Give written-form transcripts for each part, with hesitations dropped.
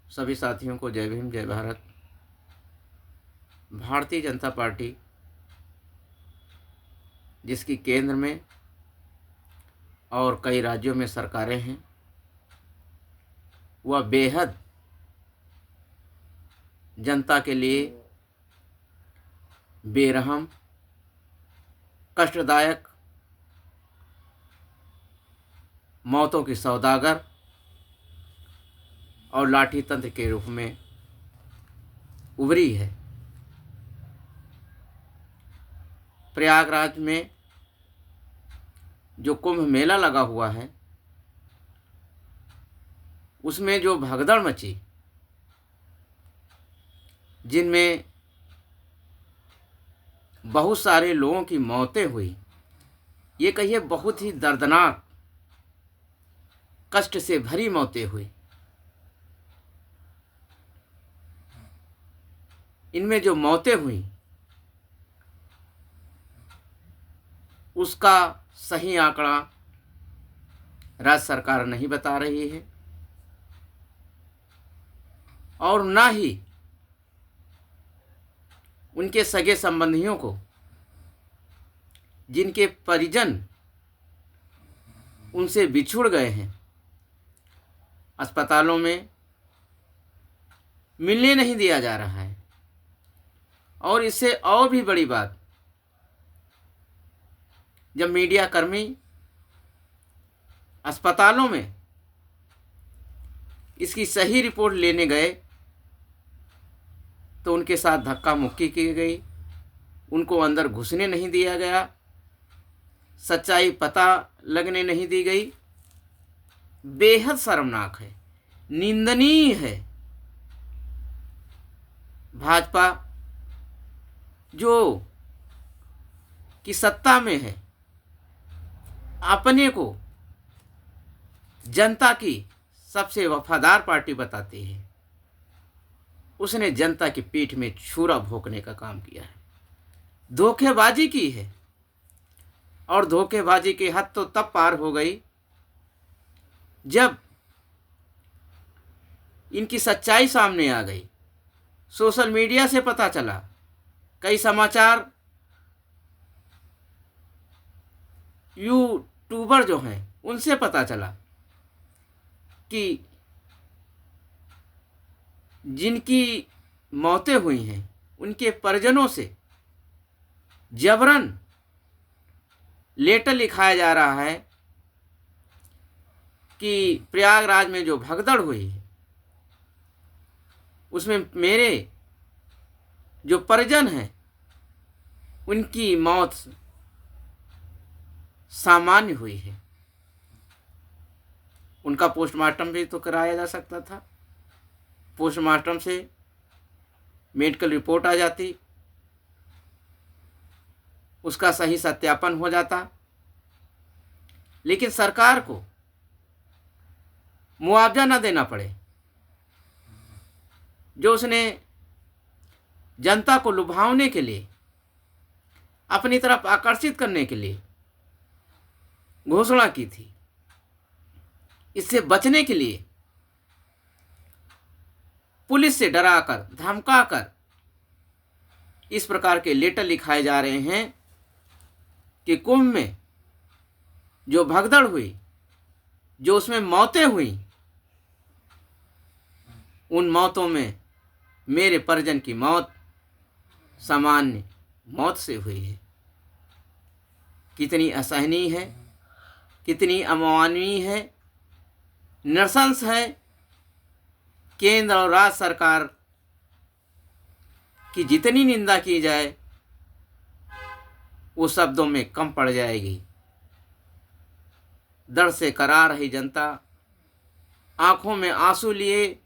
सभी साथियों को जय भीम, जय भारत। भारतीय जनता पार्टी, जिसकी केंद्र में और कई राज्यों में सरकारें हैं, वह बेहद जनता के लिए बेरहम, कष्टदायक, मौतों की सौदागर और लाठी तंत्र के रूप में उभरी है। प्रयागराज में जो कुंभ मेला लगा हुआ है, उसमें जो भगदड़ मची, जिनमें बहुत सारे लोगों की मौतें हुई, ये कहिए बहुत ही दर्दनाक, कष्ट से भरी मौतें हुई। इनमें जो मौतें हुई उसका सही आंकड़ा राज्य सरकार नहीं बता रही है और ना ही उनके सगे संबंधियों को, जिनके परिजन उनसे बिछुड़ गए हैं, अस्पतालों में मिलने नहीं दिया जा रहा है। और इससे और भी बड़ी बात, जब मीडिया कर्मी अस्पतालों में इसकी सही रिपोर्ट लेने गए तो उनके साथ धक्का मुक्की की गई, उनको अंदर घुसने नहीं दिया गया, सच्चाई पता लगने नहीं दी गई। बेहद शर्मनाक है, निंदनीय है। भाजपा जो कि सत्ता में है, अपने को जनता की सबसे वफादार पार्टी बताती है, उसने जनता की पीठ में छुरा भोंकने का काम किया है, धोखेबाजी की है। और धोखेबाजी की हद तो तब पार हो गई जब इनकी सच्चाई सामने आ गई, सोशल मीडिया से पता चला, कई समाचार यूट्यूबर जो हैं उनसे पता चला कि जिनकी मौतें हुई हैं उनके परिजनों से जबरन लेटर लिखाया जा रहा है कि प्रयागराज में जो भगदड़ हुई है उसमें मेरे जो परिजन हैं उनकी मौत सामान्य हुई है। उनका पोस्टमार्टम भी तो कराया जा सकता था, पोस्टमार्टम से मेडिकल रिपोर्ट आ जाती, उसका सही सत्यापन हो जाता। लेकिन सरकार को मुआवजा न देना पड़े, जो उसने जनता को लुभावने के लिए, अपनी तरफ आकर्षित करने के लिए घोषणा की थी, इससे बचने के लिए पुलिस से डराकर धमकाकर इस प्रकार के लेटर लिखाए जा रहे हैं कि कुंभ में जो भगदड़ हुई, जो उसमें मौतें हुई, उन मौतों में मेरे परिजन की मौत सामान्य मौत से हुई है। कितनी असहनीय है, कितनी अमानवीय है, नृशंस है। केंद्र और राज्य सरकार की जितनी निंदा की जाए वो शब्दों में कम पड़ जाएगी। दर्द से कराह रही जनता आंखों में आंसू लिए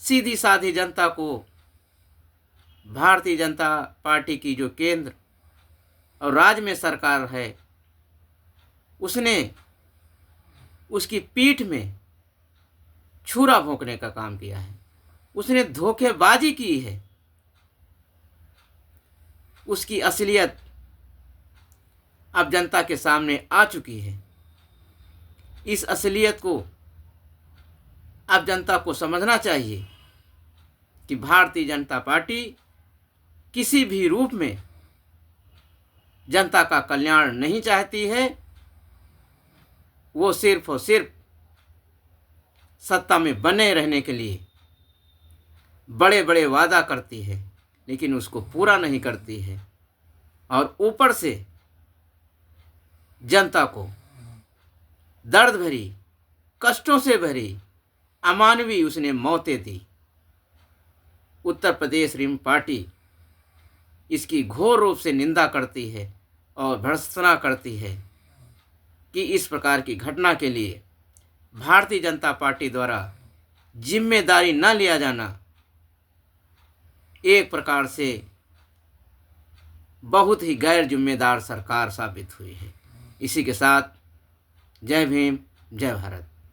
सीधी साधी जनता को भारतीय जनता पार्टी की जो केंद्र और राज्य में सरकार है, उसने उसकी पीठ में छुरा भोंकने का काम किया है, उसने धोखेबाजी की है। उसकी असलियत अब जनता के सामने आ चुकी है। इस असलियत को अब जनता को समझना चाहिए कि भारतीय जनता पार्टी किसी भी रूप में जनता का कल्याण नहीं चाहती है। वो सिर्फ और सिर्फ सत्ता में बने रहने के लिए बड़े बड़े वादा करती है, लेकिन उसको पूरा नहीं करती है, और ऊपर से जनता को दर्द भरी, कष्टों से भरी, अमानवीय उसने मौतें दी। उत्तर प्रदेश रिम पार्टी इसकी घोर रूप से निंदा करती है और भर्त्सना करती है कि इस प्रकार की घटना के लिए भारतीय जनता पार्टी द्वारा जिम्मेदारी न लिया जाना एक प्रकार से बहुत ही गैर जिम्मेदार सरकार साबित हुई है। इसी के साथ जय भीम, जय भारत।